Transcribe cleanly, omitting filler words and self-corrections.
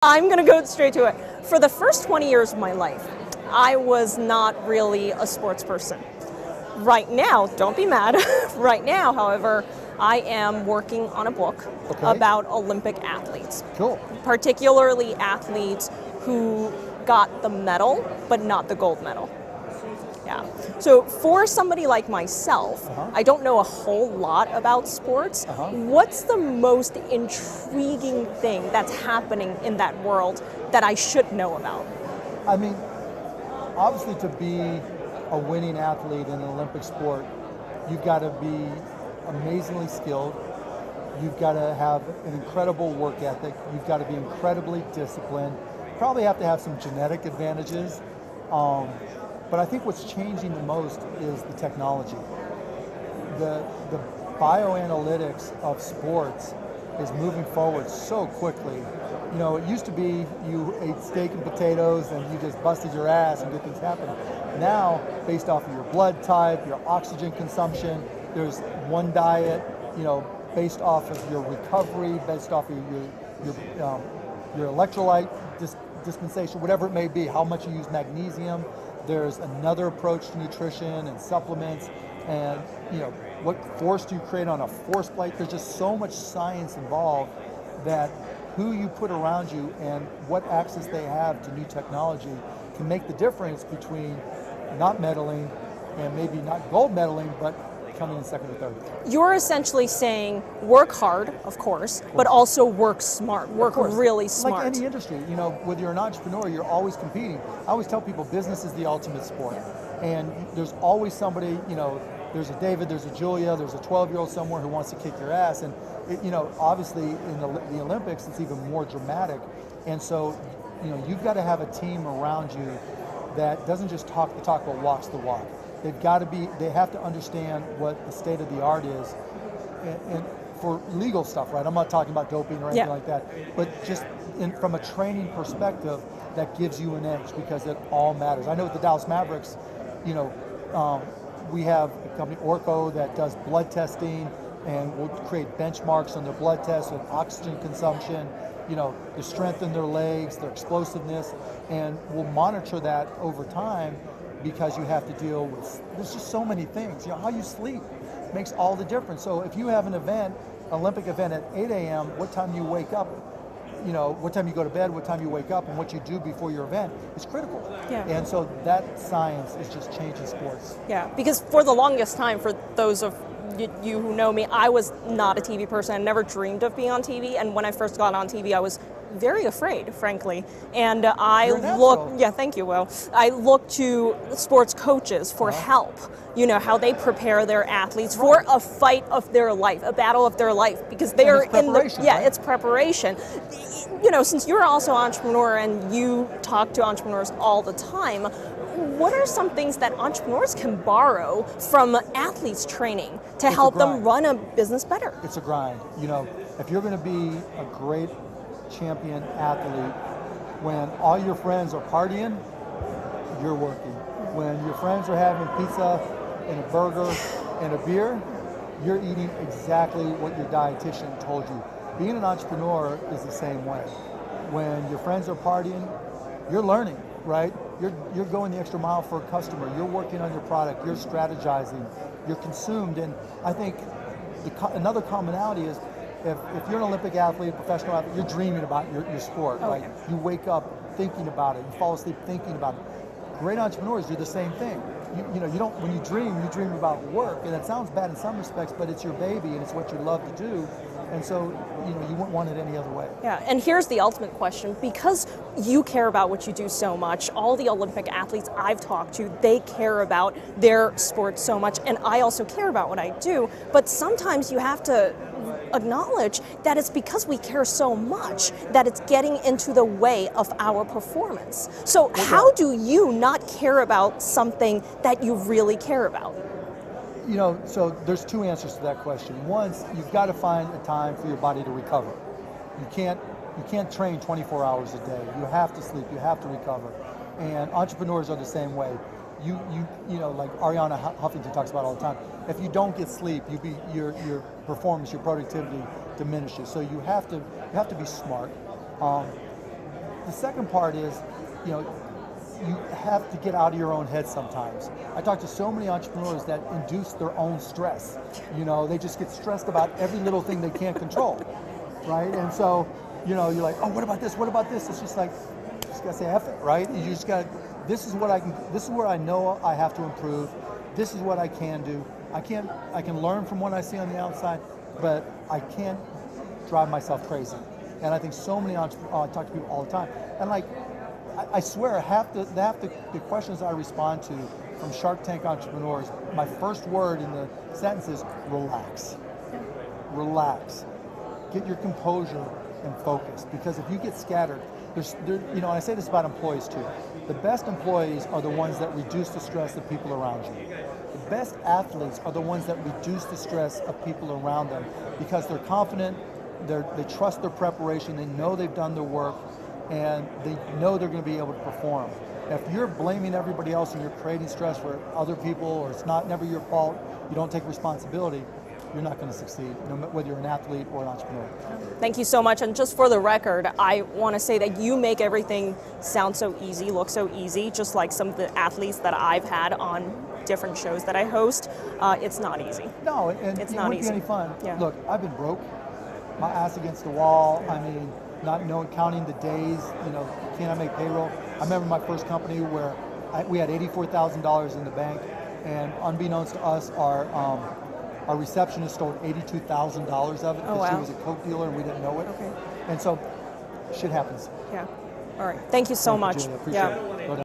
I'm going to go straight to it. For the first 20 years of my life, I was not really a sports person. Right now, don't be mad, right now, however, I am working on a book about Olympic athletes. Cool. Particularly athletes who got the medal, but not the gold medal. Yeah. So for somebody like myself, I don't know a whole lot about sports. What's the most intriguing thing that's happening in that world that I should know about? I mean, obviously to be a winning athlete in an Olympic sport, you've got to be amazingly skilled. You've got to have an incredible work ethic. You've got to be incredibly disciplined. Probably have to have some genetic advantages. But I think what's changing the most is the technology. The bioanalytics of sports is moving forward so quickly. You know, it used to be you ate steak and potatoes and you just busted your ass and good things happen. Now, based off of your blood type, your oxygen consumption, there's one diet, you know, based off of your recovery, based off of your electrolyte dispensation, whatever it may be, how much you use magnesium. There's another approach to nutrition and supplements, and you know, what force do you create on a force plate? There's just so much science involved that who you put around you and what access they have to new technology can make the difference between not medaling and maybe not gold medaling, but coming in second or third. You're essentially saying work hard, of course, but also work smart, work really smart. Like any industry, you know, whether you're an entrepreneur, you're always competing. I always tell people business is the ultimate sport. And there's always somebody, you know, there's a David, there's a Julia, there's a 12-year-old somewhere who wants to kick your ass. And, you know, obviously in the Olympics, it's even more dramatic. And so, you know, you've got to have a team around you that doesn't just talk the talk, but walks the walk. They have to understand what the state of the art is, and for legal stuff, right? I'm not talking about doping or anything like that, but just from a training perspective, that gives you an edge because it all matters. I know with the Dallas Mavericks, you know, we have a company, Orco, that does blood testing, and will create benchmarks on their blood tests with oxygen consumption, you know, the strength in their legs, their explosiveness, and we'll monitor that over time. Because you have to deal with, there's just so many things. You know, how you sleep makes all the difference. So if you have an event, Olympic event at 8 a.m., what time you wake up, you know, what time you go to bed, what time you wake up, and what you do before your event is critical. Yeah. And so that science is just changing sports. Yeah, because for the longest time, for those of you who know me, I was not a TV person. I never dreamed of being on TV. And when I first got on TV, I was very afraid, frankly. And I thank you, Will. I look to sports coaches for help, you know, how they prepare their athletes for a fight of their life, a battle of their life, because they are in the, it's preparation. You know, since you're also an entrepreneur and you talk to entrepreneurs all the time, what are some things that entrepreneurs can borrow from athletes training to help them run a business better? It's a grind. You know, if you're going to be a great champion athlete, when all your friends are partying, you're working. When your friends are having pizza and a burger and a beer, you're eating exactly what your dietitian told you. Being an entrepreneur is the same way. When your friends are partying, you're learning, right? You're going the extra mile for a customer. You're working on your product. You're strategizing. You're consumed. And I think another commonality is if you're an Olympic athlete, a professional athlete, you're dreaming about your sport. Like you wake up thinking about it. You fall asleep thinking about it. Great entrepreneurs do the same thing. You know, you don't, when you dream about work, and it sounds bad in some respects, but it's your baby and it's what you love to do. And so, you know, you wouldn't want it any other way. Yeah, and here's the ultimate question. Because you care about what you do so much, all the Olympic athletes I've talked to, they care about their sport so much, and I also care about what I do, but sometimes you have to acknowledge that it's because we care so much that it's getting into the way of our performance. So how do you not care about something that you really care about? You know, so there's two answers to that question. One, you've got to find a time for your body to recover. You can't train 24 hours a day. You have to sleep. You have to recover. And entrepreneurs are the same way. You know, like Ariana Huffington talks about all the time. If you don't get sleep, your performance, your productivity diminishes. So you have to be smart. the second part is, you know, you have to get out of your own head sometimes. I talk to so many entrepreneurs that induce their own stress. You know, they just get stressed about every little thing they can't control, right? And so, you know, you're like, oh, what about this? What about this? It's just like, you just gotta say F it, right? You just gotta, this is where I know I have to improve. This is what I can do. I can learn from what I see on the outside, but I can't drive myself crazy. And I think so many entrepreneurs, I talk to people all the time, and like, I swear, half the questions I respond to from Shark Tank entrepreneurs, my first word in the sentence is relax. Yeah. Relax. Get your composure and focus. Because if you get scattered, you know, and I say this about employees too. The best employees are the ones that reduce the stress of people around you. The best athletes are the ones that reduce the stress of people around them because they're confident, they trust their preparation, they know they've done their work, and they know they're going to be able to perform. If you're blaming everybody else and you're creating stress for other people, or it's never your fault, you don't take responsibility, you're not going to succeed, whether you're an athlete or an entrepreneur. Thank you so much. And just for the record, I want to say that you make everything sound so easy, look so easy, just like some of the athletes that I've had on different shows that I host. It's not easy. No, and it's it not wouldn't easy. be any fun. Yeah. Look, I've been broke, my ass against the wall. I mean, not knowing, counting the days, you know, can I make payroll? I remember my first company where we had $84,000 in the bank, and unbeknownst to us, our receptionist stole $82,000 of it because she was a coke dealer and we didn't know it. Okay. And so, shit happens. Yeah. All right. Thank you so much. Julia, appreciate it. Go down.